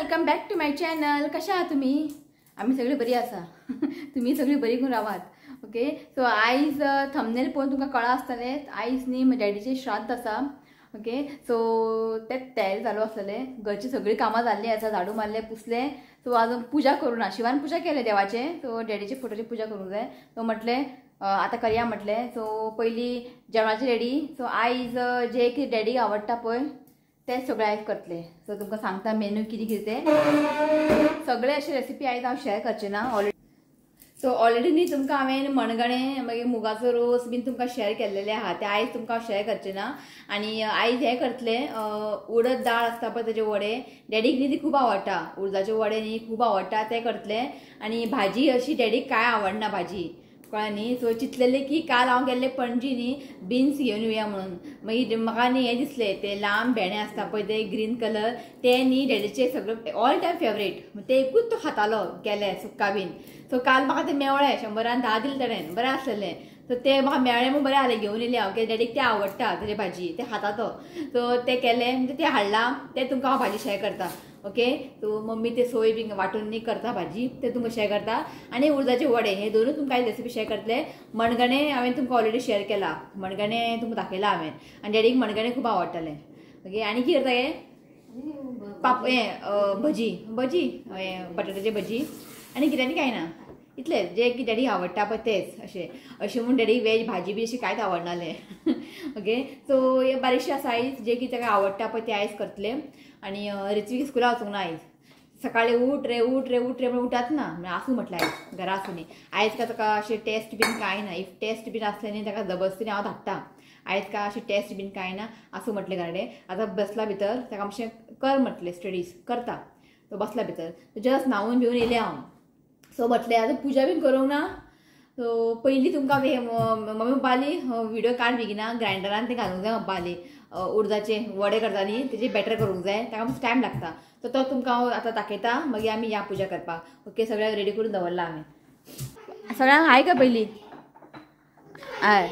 Welcome back to my channel. कशा आहात तुम्ही? आम्ही सगळी बरी आसा. तुम्ही सगळी बरी करून रावात. ओके. सो आयज थंबनेल पळोवन तुमकां कळ्ळा आसतलें आयज न्ही डॅडीचें श्राद्ध आसा. ओके. सो तेच तयारी चालू आसलेले. घरची सगळी कामां जाल्लीं आसा, झाडू मारले, पुसले. सो आजून पुजा करूं ना. शिवान पुजा केले देवाचे. सो डॅडीचे फोटोची पुजा करूंक जाय. सो म्हटलें आता करया म्हटलें. सो पयलीं जेवणाची रेडी. सो आयज जे कितें डॅडीक आवडटा पळय ते सगळे आयज करतले. सो तुमकां सांगता मेनू कितें कितें ते सगळे अशी रेसिपी आयज हांव शेअर करचे ना. ऑलरेडी न्ही तुमकां हांवें मणगणें मागीर मुगाचो रोस बीन तुमकां शेअर केल्लेले आहा. ते आयज तुमकां शेअर करचे ना. आनी आयज हें करतले उडद दाळ आसता पळय तेजे वडे. डॅडीक न्ही ती खूब आवडटा. उडदाचे वडे न्ही खूब आवडटा ते करतले. आनी भाजी अशी डॅडीक कांय आवडना भाजी कळ्ळें न्ही. सो चिंतलेले की काल हांव गेल्ले पणजी न्ही बिन्स घेवन येवया म्हणून. मागीर म्हाका न्ही हें दिसलें ते लांब भेंडे आसता पळय ते ग्रीन कलर ते न्ही डॅडीचे सगळे ऑल टायम फेवरेट. ते एकूच तो खातालो गेले सुक्का बीन. सो काल म्हाका ते मेवळे 100 दिले तेणेन. बरें आसलेले. सो ते म्हाका मेळ्ळे म्हणून बरें जालें घेवन येयले हांव. कित्याक डॅडीक ते आवडटा तेजी भाजी ते खाता तो. सो ते केले म्हणजे ते हाडला ते तुमकां हांव भाजी शेअर करता. ओके. सो मम्मी ते सोय बी वांटून न्ही करता भाजी ते तुमकां शेअर करता. आनी उडदाचे वडे हे दोनूच तुमकां आयज रेसिपी शेअर करतले. मणगणें हांवें तुमकां ऑलरेडी शेअर केला. मणगणें तुमकां दाखयला हांवें. आनी डॅडीक मणगणें खूब आवडटालें. ओके. आनी कितें करता हें भजी भजी बटाट्याची भजी आनी कितें आनी कांय ना. इतलेंच जे की डॅडीक आवडटा पळय तेच अशें म्हूण डॅडीक वेज भाजी बी अशी कांयच आवडनालें. ओके. सो हे बारीकशें आसा आयज जे की ताका आवडटा पळय ते आयज करतले. आनी रित्वीक स्कुला वचूंक ना आयज. सकाळीं उठ रे म्हणून उठत ना. आसूं म्हटलें आयज घरा आसूं न्ही. आयज काय ताका अशें टेस्ट बीन कांय ना. इफ टेस्ट बीन आसलें न्ही ताका जबरदस्तीन हांव धाडटा. आयज काय अशें टेस्ट बीन कांय ना. आसूं म्हटलें घराडे. आतां बसला भितर ताका मातशें कर म्हटलें स्टडीज करता. तो बसला भितर. जस्ट न्हांवून भिवन येयलें हांव. सो म्हटलें आतां पुजा बीन करूंक ना. सो पयलीं तुमकां मम्मी पप्पाली व्हिडिओ काड बेगिना ग्रायंडरान ते घालूंक जाय पप्पाली. उडदाचे वडे करता न्ही तेजी बॅटर करूंक जाय. ताका मातसो टायम लागता. सो तो तुमकां हांव आतां दाखयता. मागीर आमी या पुजा करपाक. ओके. सगळ्यांक रेडी करून दवरला हांवें. सगळ्यांक हाय का पयलीं हय.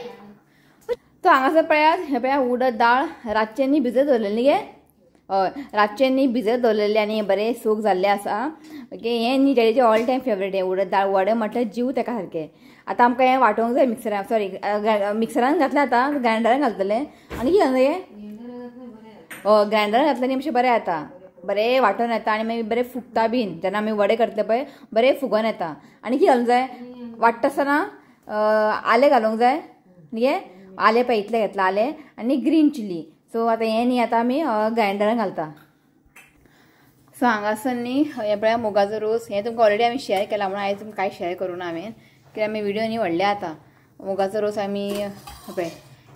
तो हांगासर पळयात हे पळया उडद दाळ रातचे न्ही भिजत दवरलेली गे. हय रातचे न्ही भिजत दवरलेले आनी बरें सूक जाल्ले आसा. ओके. हें न्ही डॅडीचें ऑल टायम फेवरेट हें उडद दाळ वडे म्हटल्यार जीव ताका सारकें. आतां आमकां हें वांटोवंक जाय मिक्सरान सॉरी मिक्सरान घातलें आतां ग्रायंडरान घालतलें. आनी कितें घालता हें ग्रायंडरान घातलें न्ही मातशें बरें जाता. बरें वांटून येता आनी मागीर बरें फुगता बीन. जेन्ना आमी वडे करतले पळय बरें फुगोन येता. आनी कितें घालूंक जाय वांट्टा आसतना आलें घालूंक जाय न्ही. आलें पळय इतलें घेतलां आलें आनी ग्रीन चिली. सो आतां हें न्ही आतां आमी ग्रायंडरान घालता. सो हांगासर न्ही हें पळया मुगाचो रोस हें तुमकां ऑलरेडी आमी शेअर केला म्हणून आयज तुमकां कांय शेअर करूं ना हांवें. कित्याक आमी व्हिडिओ न्ही व्हडले आतां. मुगाचो रोस आमी पळय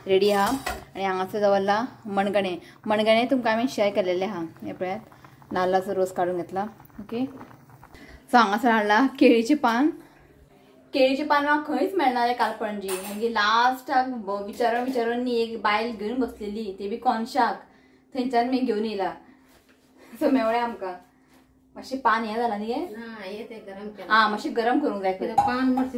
रेडी आहा. आनी हांगासर दवरला मणगणें तुमकां हांवें शेअर केलेलें आहा. हें पळयात नाल्लाचो रोस काडून घेतला. ओके. सो हांगासर हाडला केळीचें पान म्हाका खंयच मेळनालें काल पणजी. मागीर लास्टाक विचारून न्ही एक बायल घेवन बसलेली ते बी कॉन्शाक थंयच्यान मी घेवन येयला. सो मेवळें आमकां मातशें पान हें जालां न्ही मातशें गरम करूंक जाय.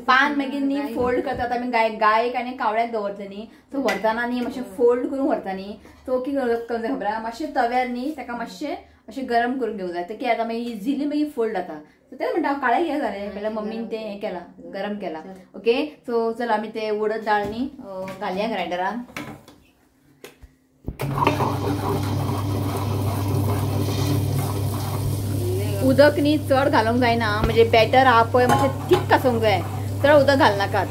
पान मागीर न्ही फोल्ड करता. आतां आमी गायक आनी कावळ्याक दवरतले न्ही. सो व्हरतना न्ही मातशें फोल्ड करून व्हरता न्ही. सो कितें करता खबर आहा मातशें तव्यार न्ही ताका मातशें अशें गरम करून घेवंक जाय. ते कितें जाता मागीर इजिली मागीर फोल्ड जाता. सो तें म्हणटा हांव काळें हें जालें म्हणल्यार मम्मीन तें हें केलां गरम केलां. ओके. सो चल आमी ते उडद दाळ न्ही घालया ग्रायंडरान. उदक न्ही चड घालूंक जायना. म्हणजे बॅटर आहा पळय मातशें थीक आसूंक जाय. चड उदक घालनाकात.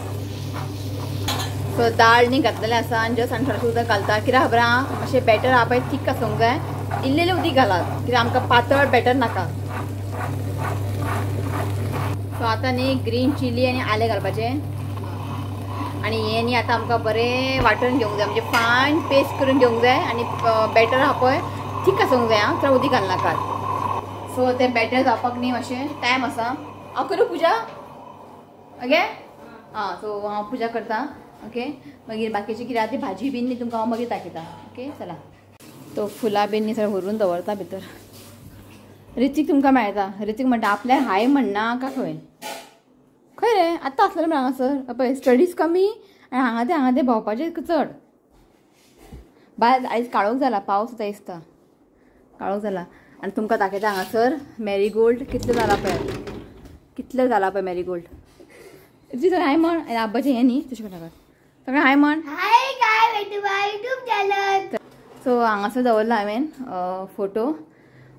सो दाळ न्ही घातलेलें आसा आनी जस्ट आनी थोडेंशें उदक घालता. कित्याक खबर आहा मातशें बॅटर आहा पळय थीक आसूंक जाय. इल्लेलें उदीक घालात कित्याक आमकां पातळ बॅटर नाका. सो आतां न्ही ग्रीन चिली आनी आलें घालपाचें. आनी हें न्ही आतां आमकां बरें वांटून घेवंक जाय. म्हणजे फायन पेस्ट करून घेवंक जाय. आनी बॅटर आहा पळय थीक आसूंक जाय. चड उदीक घालनाकात. सो तें बॅटर जावपाक न्ही मातशें टायम आसा. हांव करूं पुजा ओके. सो हांव पुजा करता. ओके. मागीर बाकीचें कितें आहा ती भाजी बीन न्ही तुमकां हांव मागीर दाखयता. ओके. चला तो फुलां बीन न्ही सगळें व्हरून दवरता भितर. रितीक तुमकां मेळटा. रितीक म्हणटा आपल्या हाय म्हणना का खंय रे आतां आसलेलें म्हण हांगासर पळय स्टडीज कमी आनी हांगा ते भोंवपाचें चड. भायर आयज काळोख जाला पावस येता दिसता. काळोख जाला. आनी तुमकां दाखयता हांगासर मेरीगोल्ड कितले जाला पळय मेरीगोल्ड जी सगळें हाय म्हण आब्बाचें हें न्ही तशें करता सगळें हाय म्हण सो हांगासर दवरला हांवें फोटो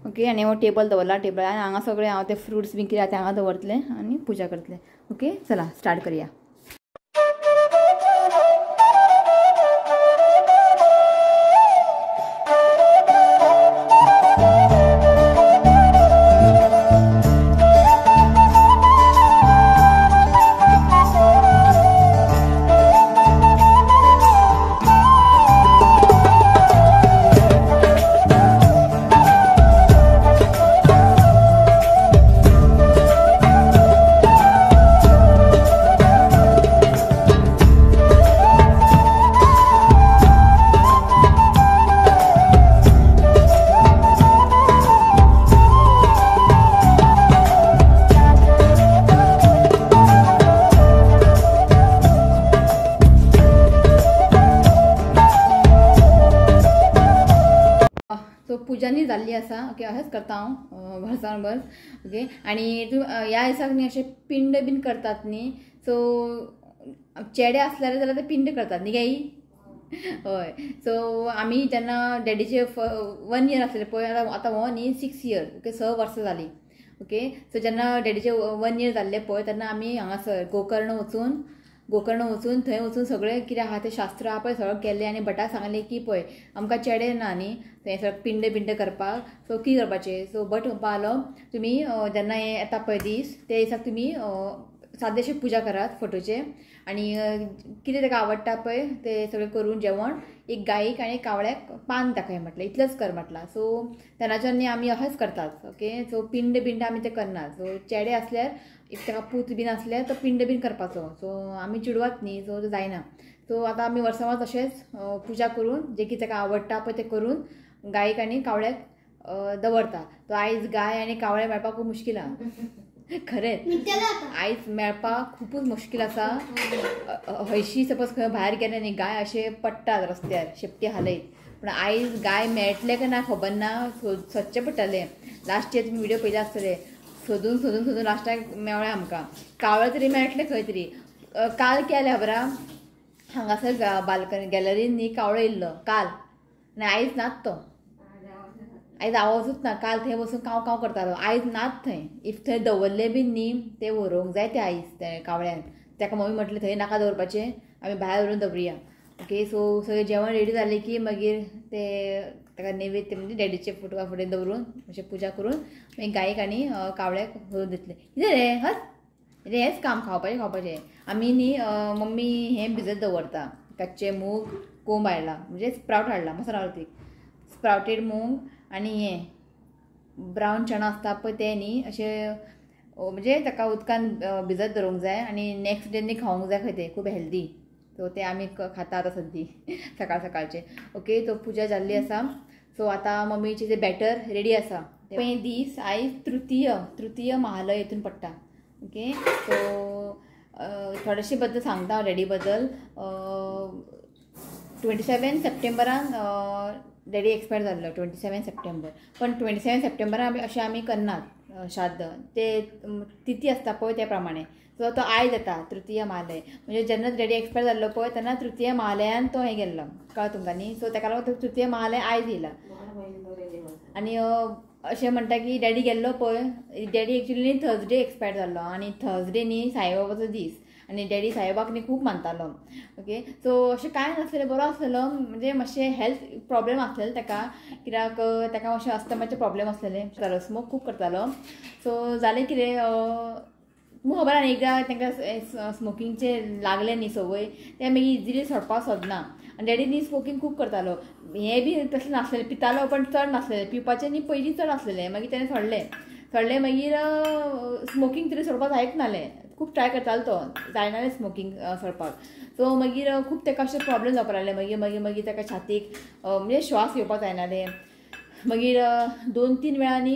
ओके आनी हो टेबल दवरला टेबलार आनी हांगा सगळें हांव ते फ्रुट्स बी कितें ते हांगा दवरतलें आनी पुजा करतलें ओके चला स्टार्ट करुया पुजानी जाल्ली आसा ओके अशेंच करता हांव वर्सान वर्स ओके आनी तूं ह्या दिसाक न्ही अशें पिंड बीन करतात न्ही सो चेडे आसल्यार जाल्यार ते पिंड करतात न्ही गाई हय सो आमी जेन्ना डॅडीचे 1 year आसलें पळय आतां हो न्ही 6 year ओके 6 वर्सां जालीं ओके सो जेन्ना डॅडीचे 1 year जाल्ले पळय तेन्ना आमी हांगासर गोकर्ण वचून थंय वचून सगळें कितें आहा तें शास्त्र आहा पळय सगळें केलें आनी भटाक सांगलें की पळय आमकां चेडे ना न्ही थंय सगळें पिंड करपाक सो कितें करपाचें सो भट म्हणपा लागलो तुमी जेन्ना हें येता पळय दीस ते दिसाक तुमी सादेशी पुजा करात फोटोचे आनी कितें ताका आवडटा पळय ते सगळें करून जेवण एक गायेक आनी कावळ्याक पान दाखय म्हटलें इतलेंच कर म्हटलां सो तेन्नाच्यान न्ही आमी अशेंच करतात ओके सो पिंड आमी ते करनात सो चेडे आसल्यार इफ ताका पूत बीन आसल्यार तो पिंड बीन करपाचो सो आमी चेडवात न्ही सो तो जायना सो आतां आमी वर्सां वर्स अशेंच पुजा करून जे कितें ताका आवडटा पळय तें करून गायेक आनी कावळ्याक दवरता तो आयज गाय आनी कावळे मेळपाक खूब मुश्कील आहा खरेंच आयज मेळपाक खूबच मुश्कील आसा हयशी सपोज खंय भायर गेले न्ही गाय अशें पडटात रस्त्यार शेपटी हालयत पूण आयज गाय मेळटले काय ना खबर ना सोदचें पडटलें लास्ट इयर तुमी व्हिडियो पयले आसतले सोदून लास्टाक मेवळ्या आमकां कावळे तरी मेळटले खंय तरी काल केले खबर हांगासर बाल्कनी गॅलरीन न्ही कावळो येयल्लो काल आनी आयज नात तो आयज आवाजूच ना काल थंय वचून काव करतालो आयज नात थंय इफ थंय दवरले बीन न्ही ते व्हरूंक जाय ते आयज ते कावळ्यान ताका मम्मी म्हटलें थंय नाका दवरपाचें आमी भायर व्हरून दवरुया ओके सो सगळें जेवण रेडी जालें की मागीर ते ताका नैवेद्य म्हणजे डॅडीचे फोटवा फुडें दवरून अशें पुजा करून मागीर गायेक आनी कावळ्याक व्हरून दितलें कितें रे हस रे हेंच काम खावपाचें आमी न्ही मम्मी हें भिजत दवरता कच्चे मूग कोंब हाडला म्हणजे स्प्राउट हाडला मसाला घालती स्प्राउटेड मूग आनी हें ब्रावन चणा आसता पळय ते न्ही अशें म्हणजे ताका उदकान भिजत दवरूंक जाय आनी नेक्स्ट डे न्ही खावंक जाय खंय ते खूब हेल्दी सो ते आमी खाता आतां सद्दी सकाळचें ओके तो पुजा जाल्ली आसा सो आतां मम्मीचें जें बॅटर रेडी आसा पळय दीस आयज तृतीय महालय हितून पडटा ओके सो थोडेशे बद्दल सांगता हांव डॅडी बद्दल 27 सप्टेंबरान डॅडी एक्सपायर जाल्लो 27 सप्टेंबर पण 27 सप्टेंबरान अशें आमी करनात श्राद्ध ते तिथी आसता पळय त्या प्रमाणे सो तो आयज येता तृतीय महालय म्हणजे जेन्ना डॅडी एक्सपायर जाल्लो पळय तेन्ना तृतीय महालयान तो हें गेल्लो कळ्ळें तुमकां न्ही सो ताका लागून तो तृतीय महालय आयज येयला आनी अशें म्हणटा की डॅडी गेल्लो पळय डॅडी एक्चुली थर्सडे एक्सपायर जाल्लो आनी थर्सडे न्ही साईबाबाचो दीस आनी डॅडी साईबाबाक न्ही खूब मानतालो ओके सो अशें कांय नासलेलें बरो आसलेलो म्हणजे मातशें हेल्थ प्रॉब्लेम आसलेले ताका कित्याक ताका मातशें अस्थमाचे प्रॉब्लेम आसलेले स्मोक खूब करतालो सो जालें कितें तुमकां खबर आहा न्ही एकदां तांकां स्मोकिंगचें लागलें न्ही संवय तें मागीर इजिली सोडपाक सोदना आनी डॅडी न्ही स्मोकिंग खूब करतालो हें बी तसलें नासलेलें पितालो पण चड नासलेलें पिवपाचें न्ही पयलीं चड आसलेलें मागीर तेणें सोडलें मागीर स्मोकिंग तरी सोडपाक जायत नासलें खूब ट्राय करतालो तो जायनासलें स्मोकिंग सोडपाक सो मागीर खूब ताका अशें प्रॉब्लेम जावपाक लागले मागीर ताका छातीक म्हणजे श्वास घेवपाक जायनासलें मागीर 2-3 वेळांनी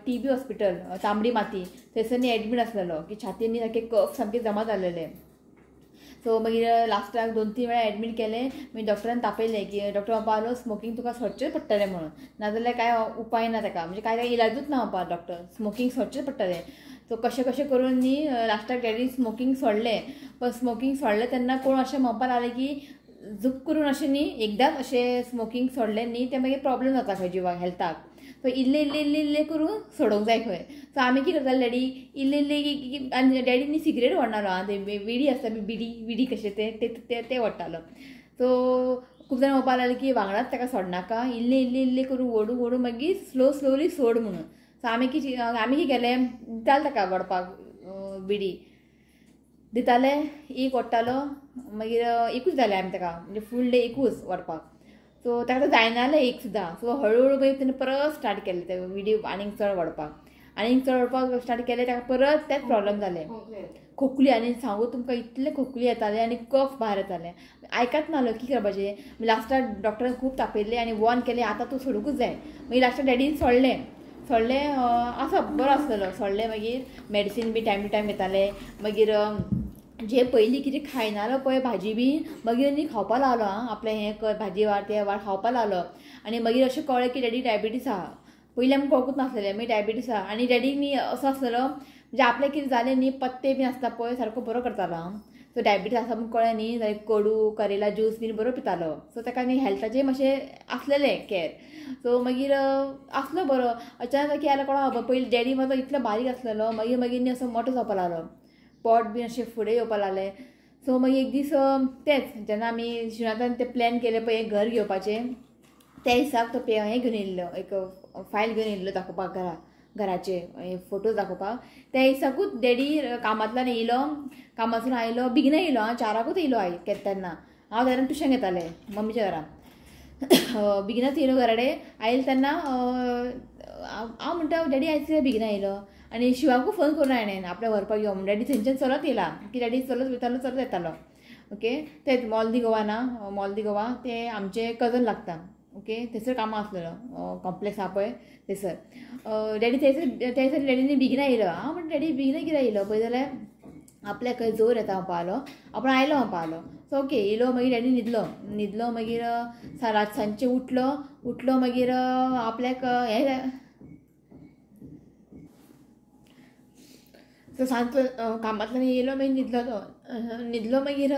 TB हॉस्पिटल तांबडी माती थंयसर न्ही एडमीट आसलेलो की छातीन न्ही सारकें कफ सामकें जमा जाल्लेले सो मागीर लास्टाक 2-3 वेळा एडमीट केले. मागीर डॉक्टरान तापयलें की डॉक्टर म्हणपा लागलो स्मोकिंग तुका सोडचें पडटलें म्हणून, नाजाल्यार काय उपाय ना ताका, म्हणजे काय इलाजूच ना म्हणपा डॉक्टर, स्मोकिंग सोडचें पडटलें. सो कशें कशें करून न्ही लास्टाक डॅडी स्मोकिंग सोडलें. पण स्मोकिंग सोडलें तेन्ना कोण अशें म्हणपा लागलें की झूक करून अशें न्ही एकदांच अशें स्मोकिंग सोडलें न्ही तें मागीर प्रॉब्लेम जाता खंय जिवाक हेल्थाक. सो इल्लें इल्लें इल्लें इल्लें करून सोडूंक जाय खंय. सो आमी कितें करताले डॅडी इल्लें इल्लें आनी डॅडी न्ही सिगरेट व्हरनालो आं, ते विडी आसता विडी कशें ते व्हरतालो. सो खूब जाण म्हणपा लागलें की वांगडाच ताका सोडनाका, इल्लें इल्लें इल्लें करून ओडून ओडून मागीर स्लोली सोड म्हणून. सो आमी कितें केलें दिताले ताका व्हरपाक विडी दिताले, एक ओडटालो मागीर एकूच जालें आमी ताका, म्हणजे फूल डे एकूच व्हरपाक. सो ताका जायनालें एक सुद्दां. सो हळू मागीर तेणें परत स्टार्ट केलें ते विडी आनीक चड व्हरपाक स्टार्ट केलें. ताका परत तेच प्रॉब्लेम जाले, खोकली. आनी सांगू तुमकां इतले खोकली येताले आनी कफ भायर येताले, आयकत नासलो कितें करपाचें. लास्टाक डॉक्टरान खूब तापयलें आनी वॉर्न केलें आतां तूं सोडूंकूच जाय. मागीर लास्टाक डॅडीन सोडलें आसा बरो आसलेलो. सोडलें मागीर मेडिसीन बी टायम टू टायम घेताले. मागीर जे पयलीं कितें खायनालो पळय भाजी बी मागीर न्ही खावपा लागलो आं, आपलें हें कर भाजी वाड तें वाड खावपा लागलो. आनी मागीर अशें कळ्ळें की डॅडी डायबिटीस आहा. पयलीं आमकां कळकूच नासलेलें, मागीर डायबिटीस आहा. आनी डॅडी न्ही असो आसलेलो म्हणजे आपलें कितें जालें न्ही पत्ते बी आसता पळय सारको बरो करतालो आं. सो डायबिटीस आसा म्हूण कळ्ळें न्ही जाल्यार कडू करेला ज्यूस बीन बरो पितालो. सो ताका न्ही हेल्थाचें मातशें आसलेलें कॅर. सो मागीर आसलो बरो. अचानक कितें जालें कोणा खबर. पयलीं डॅडी म्हाजो इतलो बारीक आसलेलो, मागीर न्ही असो मोठो जावपा लागलो, पोट बी अशें फुडें येवपा लागलें. सो मागीर एक दीस तेंच जेन्ना आमी श्रीनाथान तें प्लॅन केलें पळय एक घर घेवपाचें, त्या हिसाब तो हें घेवन येयल्लो, एक फायल घेवन येयल्लो दाखोवपाक घराचे फोटोज दाखोवपाक. त्या हिसाबूच डॅडी कामांतल्यान येयलो, कामासून आयलो बेगिना येयलो आं, 4ाकूच येयलो तेन्ना. हांव तेन्ना ट्युशन घेतालें मम्मीच्या घरान. बेगिनाच येयलो घरा कडेन. आयलो तेन्ना हांव म्हणटा डॅडी आयज कितें बेगिना येयलो. आनी शिवाकूय फोन करून हांवें आपल्या व्हरपाक यो म्हणून. डॅडी थंयच्यान चलत येयला की डॅडी चलत वयतालो चलत येतालो. ओके, तेंच मॉल दी गोवा ना, मॉल दी गोवा ते आमचे कजन लागता. ओके, थंयसर कामां आसलेलो कॉम्प्लेक्स आहा पळय थंयसर. डॅडी थंयसर डॅडीनी बेगिना येयलो. हांव म्हणटा डॅडी बेगिना कित्याक येयलो पळय जाल्यार आपल्याक खंय जोर येता म्हणपा लागलो, आपूण आयलो म्हणपा लागलो. सो ओके येयलो. मागीर डॅडी न्हिदलो. मागीर सांजचे उठलो मागीर आपल्याक हें सो सांजचो कामांतल्यान येयलो मागीर न्हिदलो. मागीर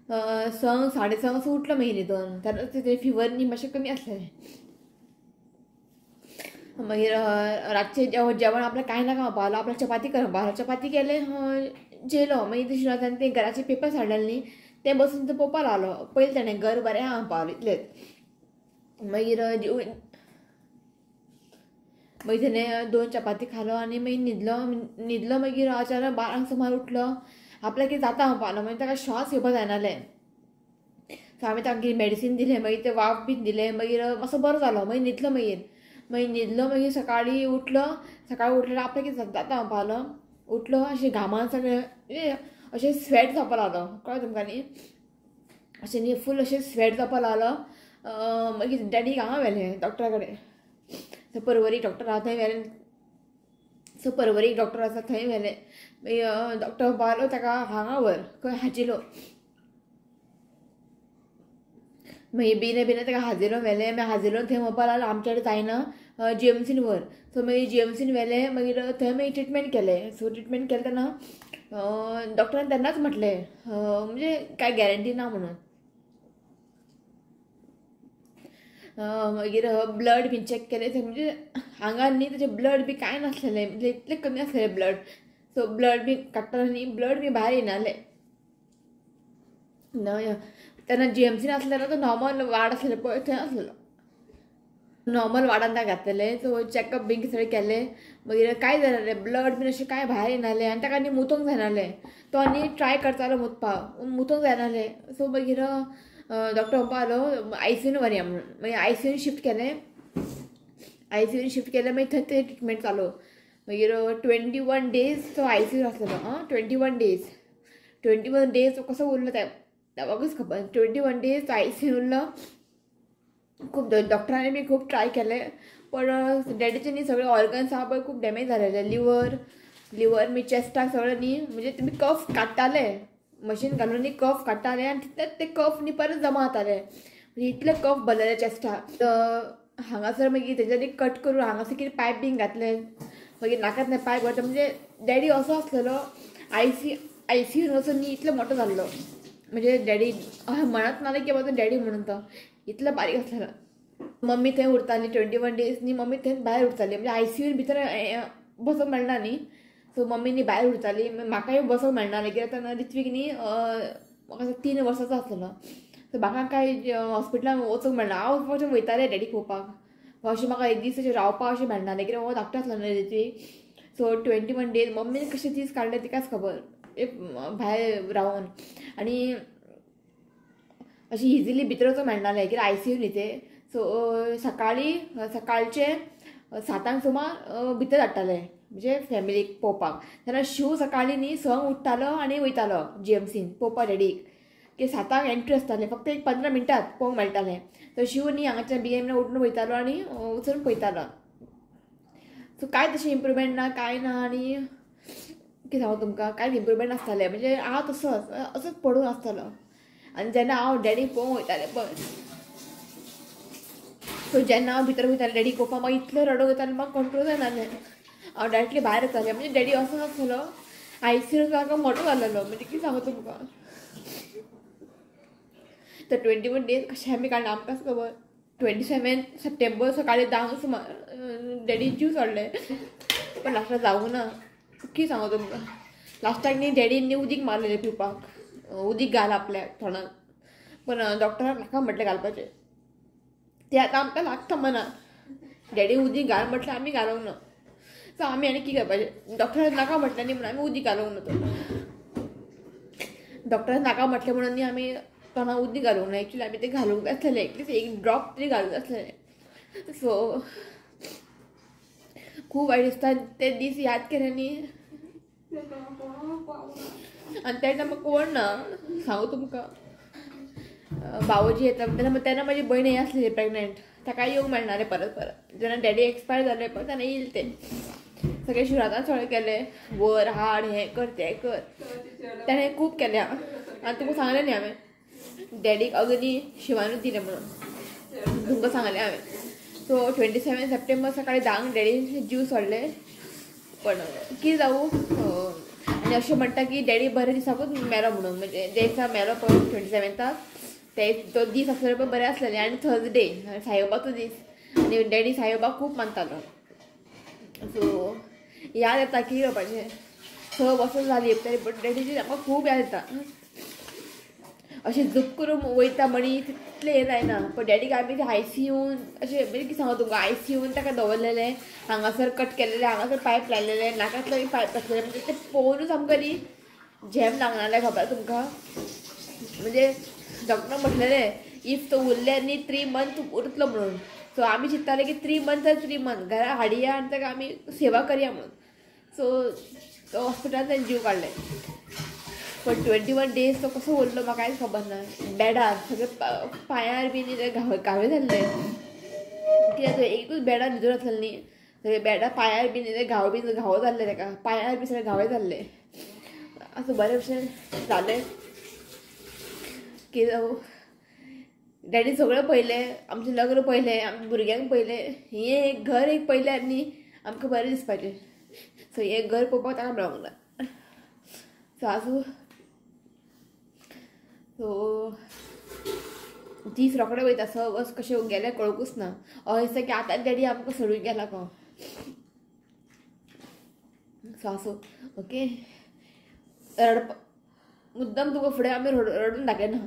6 6:30 असो उठलो मागीर न्हिदोन. तेन्ना तेजें फिवर न्ही मातशें कमी आसलेलें. मागीर रातचें जेवण आपल्याक कांय नाका म्हणपा लागलो, आपल्याक चपाती कर म्हणपा लागलो. चपाती केलें, जेयलो. मागीर श्रीनाथान तें घराचे पेपर्स हाडलेले न्ही तें बसून तो पळोवपा लागलो. पयलीं ताणें घर बरें आहा म्हणपा लागलो इतलेंच. मागीर ताणें 2 चपाती खालो आनी मागीर न्हिदलो. मागीर अचानक 12 सुमार उठलो. आपल्याक कितें जाता म्हणपा लागलो. मागीर ताका श्वास घेवपा जायनासलें. सो हांवें ताका मेडिसीन दिलें. मागीर तें वाफ बीन दिलें. मागीर मातसो बरो जालो. मागीर न्हिदलो. मागीर सकाळीं उठलो आपल्याक कितें जाता म्हणपा लागलो. उठलो अशें घामान सगळें अशें स्वेट जावपा लागलो. कळ्ळें तुमकां न्ही, अशें न्ही फूल अशें स्वेट जावपा लागलो. मागीर डॅडीक हांगा व्हेलें डॉक्टरा कडेन. सो पर्वरीक डॉक्टर आहा थंय व्हेलें. पर्वरीक डॉक्टर आसा थंय व्हेलें. मागीर डॉक्टर म्हणपा लागलो ताका हांगा व्हर, खंय हाजिलो. मागीर बिना ताका हाजिरो व्हेलें. मागीर हाजिरो थंय म्हणपा लागलो आमचे कडेन जायना, GMCन व्हर. सो मागीर GMCन व्हेलें. मागीर थंय मागीर ट्रिटमेंट केलें. सो ट्रिटमेंट केलें तेन्ना डॉक्टरान तेन्नाच म्हटलें म्हणजे कांय गॅरंटी ना म्हणून. मागीर ब्लड बी चॅक केलें. म्हणजे हांगा न्ही तेजें ब्लड बी कांय नासलेलें, म्हणजे इतलें कमी आसलेलें ब्लड. सो ब्लड बी काडटना न्ही ब्लड बी भायर येयनासलें. तेन्ना GMCन आसलेलो तो नॉर्मल वार्ड आसलेलो पळय थंय आसलेलो. नॉर्मल वार्डान ताका घातलेलें. सो चॅकअप बीन सगळें केलें. मागीर कांय जायनासलें, ब्लड बीन अशें कांय भायर येयनासलें. आनी ताका न्ही मुतोंक जायनासलें. तो न्ही ट्राय करतालो मुतोंक जायनासलें. सो मागीर डॉक्टर म्हणपा लागलो ICUन व्हरया म्हणून. मागीर ICUन शिफ्ट केलें. मागीर थंय तें ट्रिटमेंट चालू. मागीर 21 days तो ICUन आसलेलो. 21 days तो कसो उरलो देवाकूच खबर. 21 days तो ICUन उरलो. खूब डॉक्टरांनी बी खूब ट्राय केलें. पण डॅडीचे न्ही सगळे ऑर्गन्स आहा पळय खूब डॅमेज जालेले. लिवर मी चेस्टाक सगळें न्ही म्हणजे तुमी कफ काडटाले मशीन घालून कफ काडटाले आनी तितलेच ते कफ न्ही परत जमा जाताले म्हणजे इतले कफ भरलेले चेस्टाक हांगासर मागीर तेच्यानी कट करून हांगासर कितें पायप बीन घातले मागीर नाकांतले पायप घातले म्हणजे डॅडी असो आसलेलो आयसीयून वचून न्ही इतलो मोठो जाल्लो म्हणजे डॅडी म्हणत नाले की बाबा डॅडी म्हणून तो इतलो बारीक आसलेलो मम्मी थंय उरताली 21 days न्ही मम्मी थंय भायर उरताली म्हणजे आयसीयून भितर बसोंक मेळना न्ही सो मम्मी न्ही भायर उरताली म्हाकाय बसोंक मेळनालें कित्याक तेन्ना रित्वीक न्ही म्हाका 3 वर्सांचो आसलेलो सो म्हाका काय हॉस्पिटलान वचूंक मेळना हांव फक्त वयतालें डॅडी पळोवपाक अशें म्हाका एक दीस अशें रावपाक अशें मेळनालें कित्याक हो धाकटो आसलो न्ही रित्वीक सो 21 days मम्मीन कशे दीस काडले तिकाच खबर भायर रावून आनी अशी इजिली भितर वचूंक मेळनालें कित्याक आयसीयू न्ही ते सो सकाळचे 7 सुमार भितर धाडटाले म्हणजे फॅमिलीक पळोवपाक तेन्ना शिव सकाळीं न्ही 6 उठतालो आनी वयतालो जीएमसीन पळोवपाक डॅडीक की 7 एंट्री आसतालें फक्त एक 15 मिनटात पळोवंक मेळटालें तो शिव न्ही हांगाच्या बीएमना उठून वयतालो आनी वचून पळयतालो सो कांय तशें इम्प्रुवमेंट ना कांय ना आनी कितें सांगू तुमकां कांय इम्प्रुवमेंट नासतालें म्हणजे हांव असोच पडून आसतालो आनी जेन्ना हांव डॅडी पळोवंक वयतालें पळय सो जेन्ना हांव भितर वयतालें डॅडी पळोवपाक म्हाका इतलें रडोंक येतालें म्हाका कंट्रोल जायनासलें हांव डायरेक्टली भायर येतालें म्हणजे डॅडी असो नासलो आयसीयून म्हाका मोठो जाल्लो म्हणजे कितें सांगू तुमकां तर 21 days कशें आमी काडलें आमकांच खबर 27 सप्टेंबर सकाळीं 10 सुमार डॅडी जीव सोडले पण लास्टाक जावूं ना कितें सांगू तुमकां लास्टाक न्ही डॅडीन न्ही उदीक मारलेलें पिवपाक उदीक घाल आपल्याक थोडां पण डॉक्टरान नाका म्हटलें घालपाचें तें आतां आमकां लागता मनाक डॅडी उदीक घाल म्हटलें आमी घालूंक ना सो आमी आनी कितें करपाचें डॉक्टरान नाका म्हटलें न्ही म्हणून आमी उदीक घालूंक ना तो डॉक्टरान नाका म्हटलें म्हणून न्ही आमी तोंडां उदीक घालूंक ना एक्चुली आमी तें घालूंक जाय आसलेलें एटलीस्ट एक ड्रॉप तरी घालूंक जाय आसलेलें सो खूब वायट दिसता ते दीस याद केले न्ही आनी त्या टायमार कोण ना सांगू तुमकां बावोजी येता तेन्ना म्हाजी भयण हे आसलेली प्रेग्नंट ताका येवंक मेळनालें परत जेन्ना डॅडी एक्सपायर जाले पळय तेन्ना येयले ते सगळे शिवरात्रान सगळे केले वर हाड हें कर तें कर ताणें खूब केलें आनी तुमकां सांगलें न्ही हांवें डॅडीक अग्नी शिवानूच दिलें म्हणून तुमकां सांगलें हांवें सो 27 सप्टेंबर सकाळीं 10 डॅडी जीव सोडले पण कितें जावं आनी अशें म्हणटा की डॅडी बरे दिसाकूच मेलो म्हणून म्हणजे जे दिसा मेलो पळय 27 ते तो दीस आसलेलो पळय बरें आसलेलें आनी थर्सडे साईबाबाचो दीस आनी डॅडी साईबाबाक खूब मानतालो सो याद येता की करपाचें 6 वर्सां जाली बट डॅडीची म्हाका खूब याद येता अशें झूप करून वयता म्हणी तितलें हें जायना पण डॅडीक आमी आयसीयून अशें म्हणजे कितें सांगू तुमकां आयसीयून ताका दवरलेलें हांगासर कट केलेलें हांगासर पायप लायलेलें नाकांतलो पायप घातलेलें म्हणजे तें पळोवनूच आमकां न्ही झेम लागनालें खबर तुमकां म्हणजे डॉक्टर म्हटलेलें इफ तो उरले न्ही 3 months उरतलो म्हणून सो आमी चिंत्ताले की 3 months तर 3 months घरा हाडया आनी ताका आमी सेवा करया म्हणून सो तो हॉस्पिटलांत ताणें जीव काडलें पण 21 days तो कसो उरलो म्हाका कांयच खबर ना बेडार सगळे पांयार बी घावे जाल्ले कित्याक एकूच बेडार न्हिदून आसलेलें न्ही सगळे बेडार पांयार बी घावो जाल्ले ताका पांयार बी सगळे घावे जाल्ले असो बरे भशेन जालें की डॅडी सगळें पयलें आमचें लग्न पयलें आमच्या भुरग्यांक पयलें हें एक घर एक पयल्यार न्ही आमकां बरें दिसपाचें सो हें घर पळोवपाक ताका मेळोंक ना सो आसूं सो दीस रोखडे वयता 6 वर्स कशें गेले कळकूच ना अशें दिसता की आतांच डॅडी आमकां सोडून गेला गो सो आसूं ओके रडपा मुद्दम तुका फुडें आमी रडून दाखयना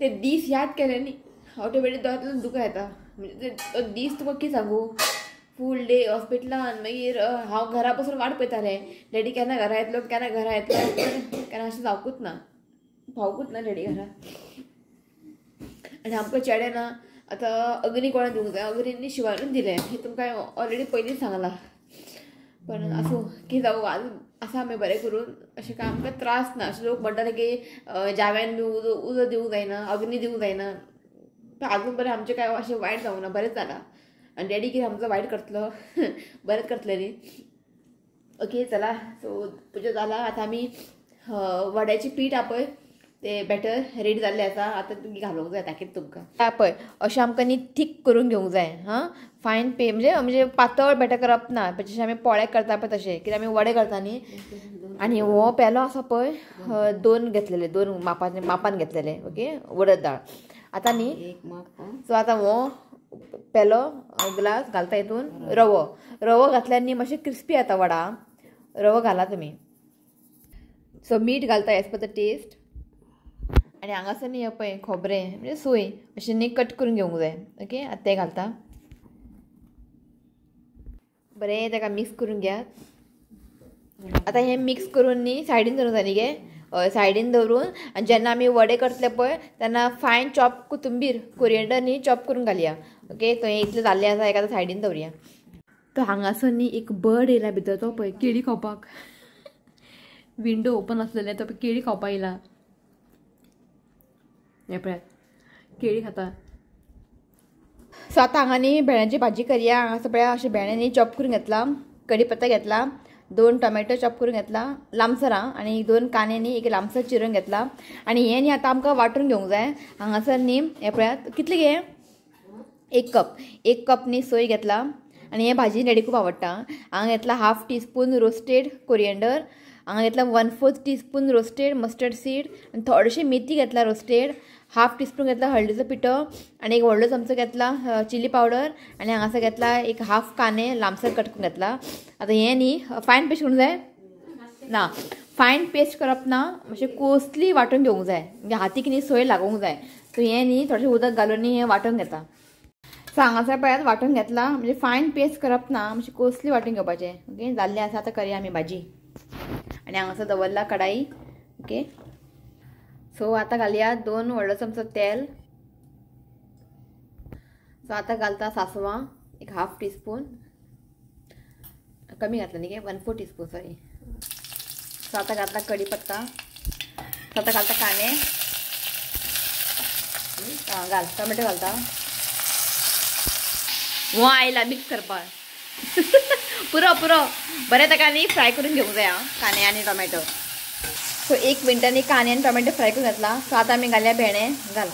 ते दीस याद केले न्ही ऑटोमॅटीक दोळ्यांतल्यान दुकां येता म्हणजे तो दीस तुका कितें सांगू फूल डे हॉस्पिटलान मागीर हांव घरा बसून वाट पळयतालें डॅडी केन्ना घरा येतलो केन्ना घरा येतलो केन्ना अशें जावकूच ना भावकूच ना डॅडी घरा आनी आमकां चेडे ना आतां अग्नी कोणा दिवंक जाय अग्नींनी शिवानूच दिलें हें तुमकां ऑलरेडी पयलींच सांगलां पण आसूं कितें जावं आसा आमी बरें करून अशें काय आमकां त्रास ना अशें लोक म्हणटाले की जाव्यान बी उजो दिवंक जायना अग्नी दिवंक जायना पण आजून बरें आमचें काय अशें वायट जावंक ना बरेंच जालां आनी डॅडी कितें आमचो वायट करतलो बरेंच करतलें न्ही ओके चला सो पुजा जाला आतां आमी वड्याची पीठ आहा पळय ते बॅटर रेडी जाल्लें आसा. आतां तुमी घालूंक जाय दाखयता तुमकां. पळय अशें आमकां न्ही थीक करून घेवंक जाय. फायन म्हणजे पातळ बॅटर करप ना. जशें आमी पोळे करता पळय तशें, कित्याक आमी वडे करता न्ही. आनी हो पेलो आसा पळय 2 घेतलेले, 2 मापान घेतलेले. ओके, उडद दाळ. आतां न्ही सो आतां हो पेलो ग्लास घालता हितून रवो घातल्यार न्ही मातशें क्रिस्पी येता वडा. रवो घाला तुमी. सो मीठ घालता एज पर द टेस्ट. आनी हांगासर न्ही पळय खोबरें म्हणजे सोय अशें न्ही कट करून घेवंक जाय. ओके, आतां तें घालता. बरें ताका मिक्स करून घेयात. आतां हें मिक्स करून न्ही सायडीन दवरूंक जाय न्ही गे. सायडीन दवरून जेन्ना आमी वडे करतले पळय तेन्ना फायन चॉप कोथंबीर कोरिएंडर न्ही चॉप करून घालया. ओके, तो हें इतलें जाल्लें आसा एका सायडीन दवरया. तो हांगासर न्ही एक बर्ड येयला भितर. तो पळय केळी खावपाक. विंडो ओपन आसलेलें तो केळी खावपाक येयला. हे पळय केळी खाता. सो आतां हांगा न्ही भेंड्यांची भाजी करया. हांगासर पळय अशें भेंडे न्ही चॉप करून घेतला. कढीपत्ता घेतला. 2 टोमॅटो चॉप करून घेतला लांबसर. आनी 2 कांदे न्ही एक लांबसर चिरून घेतला. आनी हें न्ही आतां आमकां वांटून घेवंक जाय. हांगासर न्ही हें पळयात कितले घे 1 कप न्ही सोय घेतला. आनी हें भाजी डॅडी खूब आवडटा. हांगा घेतला 1/2 टीस्पून रोस्टेड कोरिएंडर. हांगा घेतला 1/4 टीस्पून रोस्टेड मस्टर्ड सीड. आनी थोडेशें मेथी घेतला रोस्टेड. 1/2 टीस्पून घेतला हळदीचो पिठो. आनी एक व्हडलो चमचो घेतला चिली पावडर. आनी हांगासर घेतला एक 1/2 कांदे लांबसर कट करून घेतला. आतां हें न्ही फायन पेस्ट करूंक जाय ना. फायन पेस्ट करप ना. मातशें कोसली वांटून घेवंक जाय. म्हणजे हातीक न्ही सोय लागूंक जाय. सो हें न्ही थोडेशें उदक घालून न्ही हें वांटून घेता. सो हांगासर पळयात वांटून घेतला. म्हणजे फायन पेस्ट करप ना. मातशें कोसली वांटून घेवपाचें. ओके, जाल्लें आसा. आतां करया आमी भाजी. आनी हांगासर दवरला कढाई. ओके, सो आतां घालया 2 व्हडलो चमचो तेल. सो आतां घालता सासवां एक 1/2 टीस्पून. कमी घातला न्ही गे 1/4 टीस्पून सॉरी. सो आतां घातला कढीपत्ता. सो आतां घालता कांदे. घाल टोमॅटो घालता. हो आयला मिक्स करपाक. पुरो बरें ताका न्ही फ्राय करून घेवंक जाय कांदे आनी टोमॅटो. सो 1 मिनटांनी कांदे आनी टोमॅटो फ्राय करून घातला. सो आतां आमी घालया भेंडे. घाल.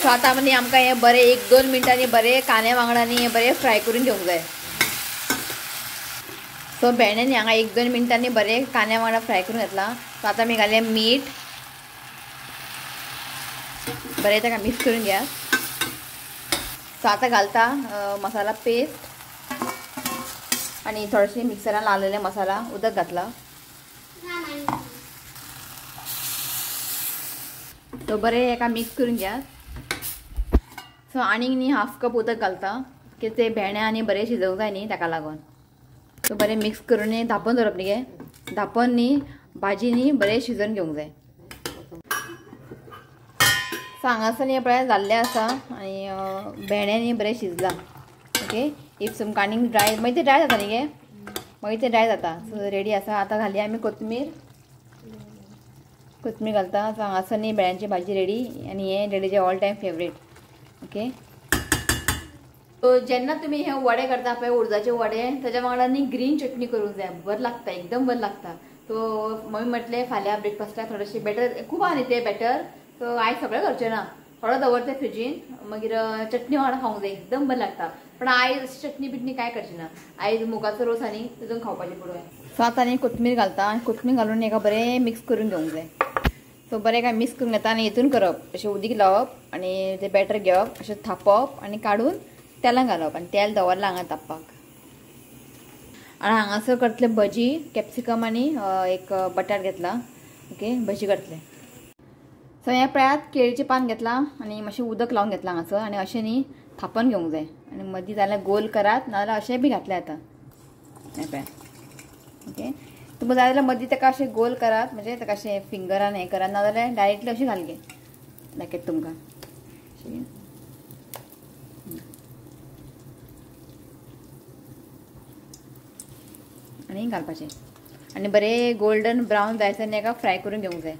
सो आतां न्ही आमकां हें बरें 1-2 मिनटांनी बरें कांदे वांगडा न्ही हें बरें फ्राय करून घेवंक जाय. सो भेंडे न्ही हांगा 1-2 मिनटांनी बरें कांद्या वांगडा फ्राय करून घातला. सो आतां आमी घालया मीठ. बरें ताका मिक्स करून घ्या. सो आतां घालता मसाला पेस्ट. आनी थोडेशें मिक्सरान लावलेले मसाला उदक घातला. तो बरें एका मिक्स करून घ्या. सो आनीक न्ही 1/2 कप उदक घालता. कित्याक ते भेंडे आनी बरें शिजोवंक जाय न्ही ताका लागून. सो बरें मिक्स करून न्ही धांपून दवरप न्ही गे. धांपून न्ही भाजी न्ही बरें शिजोवन घेवंक जाय. सो हांगासर न्ही पळय जाल्लें आसा. आनी भेंडे न्ही बरें शिजला. ओके, इफ तुमकां आनीक ड्राय मागीर ते ड्राय जाता न्ही गे. मागीर ते ड्राय जाता. सो रेडी आसा. आतां घालया आमी कोथमीर घालता. सो हांगासर न्ही भेंड्यांची भाजी रेडी. आनी हें डॅडीचें all time favourite. Okay, so जेन्ना तुमी हे वडे करता पळय उडदाचे वडे ताच्या वांगडा न्ही ग्रीन चटणी करूंक जाय. बरें लागता, एकदम बरें लागता. सो मम्मी म्हटलें फाल्यां ब्रेकफास्टाक थोडेशें बॅटर खूब आहा न्ही तें बॅटर. सो आयज सगळें करचें ना. थोडो दवरते फ्रिजीन. मागीर चटणी वांगडा खावंक जाय. एकदम बरें लागता. पण आयज चटणी बिटणी कांय करची ना. आयज मुगाचो रोस आनी तितून खावपाचें पुरो. सो आतां न्ही कोथमीर घालता. कोथमीर घालून एका बरें मिक्स करून घेवंक जाय. सो बरें काय मिक्स करून घेता. आनी हितून करप अशें उदीक लावप आनी तें बॅटर घेवप अशें थापप आनी काडून तेलान घालप. आनी तेल दवरला हांगा तापपाक. आनी हांगासर करतले भजी कॅप्सिकम आनी एक बटाट घेतला. ओके, भजी करतले. सो हें पळयात केळीचें पान घेतला आनी मातशें उदक लावन घेतला हांगासर. आनी अशें न्ही थापन घेवंक जाय. आनी मदीं जाल्यार गोल करात नाजाल्यार अशें बी घातलें आतां. हें पळयात. ओके, तुमकां जाय जाल्यार मदीं ताका अशें गोल करात. म्हणजे ताका अशें फिंगरान हें करात नाजाल्यार डायरेक्टली अशें घालगे दाखयता तुमकां. आनी घालपाचें. आनी बरें गोल्डन ब्रावन जायसर एका फ्राय करून घेवंक जाय.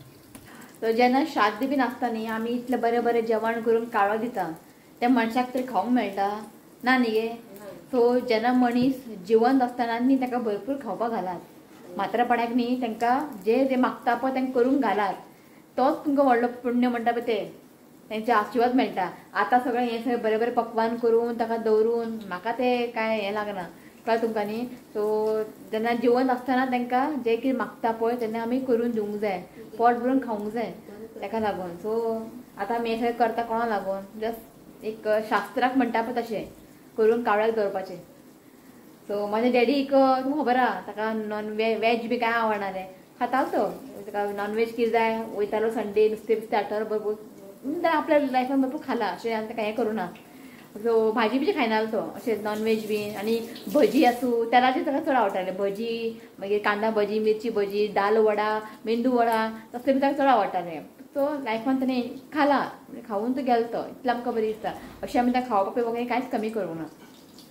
सो जेन्ना श्राद्ध बीन आसता न्ही आमी इतलें बरें बरें जेवण करून काळो दिता. त्या मनशाक तरी खावंक मेळटा ना न्ही गे. सो जेन्ना मनीस जिवंत आसतना न्ही ताका भरपूर खावपाक घालात. म्हातारपणाक न्ही तांकां जे मागता पळय तांकां करून घालात, तोच तुमकां व्हडलो पुण्य म्हणटा पळय ते तेंचे आशिर्वाद मेळटा. आतां सगळें हें सगळें बरें बरें पक्वान करून ताका दवरून म्हाका तें काय हें लागना, कळ्ळें तुमकां न्ही. सो जेन्ना जिवंत आसतना तांकां जें कितें मागता पळय तेन्ना आमी करून दिवंक जाय, पोट भरून खावंक जाय ताका लागून. सो आतां आमी हें सगळें करता कोणा लागून, जस्ट एक शास्त्राक म्हणटा पळय तशें करून कावळ्याक दवरपाचें. सो म्हाज्या डॅडीक तुमकां खबर आहा ताका वेज बी काय आवडनालें, खातालो तो, ताका नॉनवेज कितें जाय वयतालो संडे नुस्तें बिस्तें हाडटालो भरपूर, आपल्या लायफान भरपूर खाला अशें आनी ताका हें करूना. सो भाजी बिजी खायनालो तो अशें नॉनवेज बी. आनी भजी आसूं तेलाचें ताका चड आवडटालें, भजी मागीर कांदा भजी, मिरची भजी, दाल वडा, मेंदू वडा तसलें बी ताका चड आवडटालें. तो लायफान ताणें खाला, खावून तो गेलो तो, इतलें आमकां बरी दिसता. अशें आमी ताका खावपाक वगैरे कांयच कमी करूंक ना.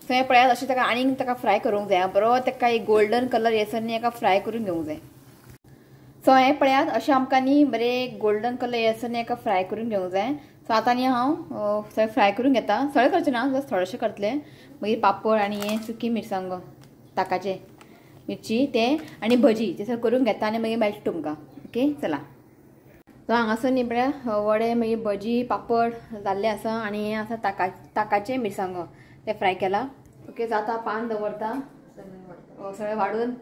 सो हें पळयात अशें ताका आनीक ताका फ्राय करूंक जाय, बरो ताका एक गोल्डन कलर येसर न्ही हाका फ्राय करून घेवंक जाय. सो हें पळयात अशें आमकां न्ही बरें गोल्डन कलर येसर न्ही हाका फ्राय करून घेवंक जाय. सो आतां न्ही हांव सगळें फ्राय करून घेता, सगळें करचें ना जस्ट थोडेशें करतलें. मागीर पापड आनी हें सुकी मिरसांगो ताकाचे मिरची तें आनी भजी तें सगळें करून घेता आनी मागीर मेळटा तुमकां. ओके चला. सो हांगासर न्ही बरें वडे मागीर भजी पापड जाल्ले आसा आनी हें आसा ताकाचे मिरसांगो ते फ्राय केला. ओके जाता पान दवरता सगळें वाडून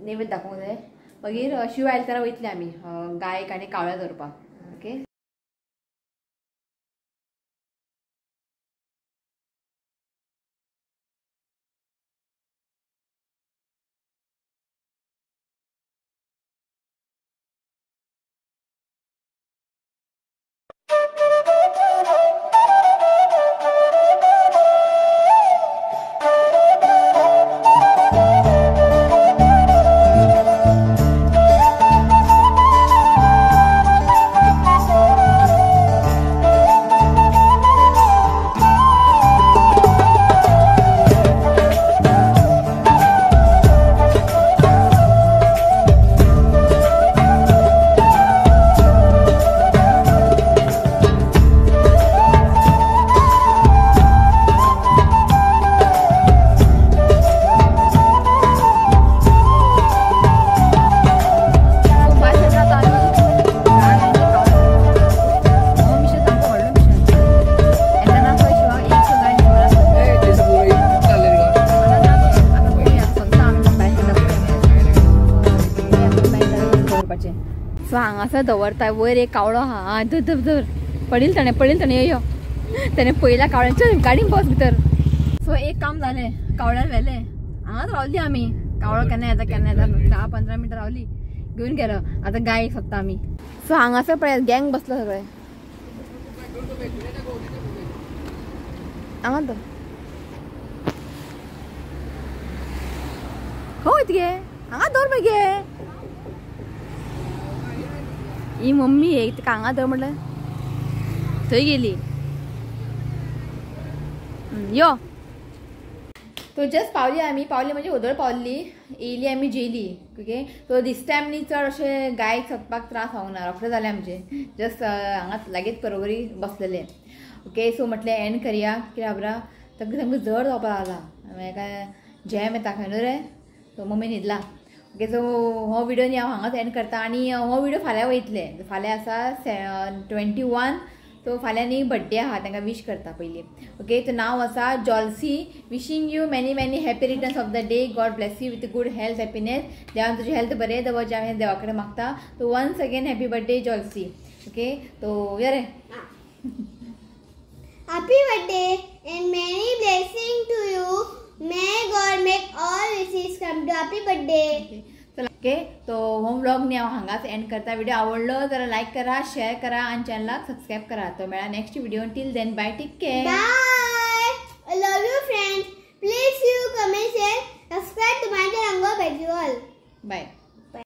नैवेद्य दाखोवंक जाय. मागीर शिव आयतारा वयतले आमी गायक आनी कावळ्या दवरपाक. ओके सो हांगासर दवरता वयर एक कावळो आहा धर धर धर पडील ताणें यो ताणें पयल्या कावळ्यांच्या गाडीन बस भितर. सो एक काम जालें कावळ्यार व्हेलें हांगाच रावली आमी. कावळो केन्ना येता 10-15 मिनटां रावली घेवन गेलो. आतां गाय सोदता आमी. सो हांगासर पळयात गँग बसलो सगळें हांगा तो खंय वयता गे हांगा दवर मगे ही मम्मी एक ताका हांगा दवर म्हणलें थंय गेली यो. तो जस्ट पावली म्हणजे उदळ पावल्ली येयली आमी जेयली. ओके सो दिस टायम न्ही चड अशें गायक सोदपाक त्रास जावंक ना, रोखडें जालें आमचें. जस्ट हांगा लागींच बरोबरी बसलेले. ओके सो म्हटलें एंड करया कित्याक खबरा ताका सामको जड जावपाक लागला काय जॅम येता खंय न्हू रे. सो मम्मी न्हिदला. ओके सो हो व्हिडिओ न्ही हांव हांगाच एंड करता आनी हो व्हिडिओ फाल्यां वयतले. फाल्यां आसा 21. सो फाल्यां न्ही बड्डे आहा तांकां विश करता पयलीं. ओके तो नांव आसा Jolsy. Wishing you many many happy returns of the day. God bless you with good health happiness. देवान तुजी हेल्थ बरें दवरचें हांवें देवा कडेन मागता. तो once again happy birthday Jolsy. Okay तो या रे Happy birthday and many blessings to you. May God make all wishes come to happy birthday. Okay तो हो व्लॉग न्ही हांव हांगाच एंड करता. व्हिडिओ आवडलो जाल्यार लायक करा शेअर करा आनी चॅनलाक सबस्क्रायब करा. तो मेळा next video. Till then bye take care. Bye.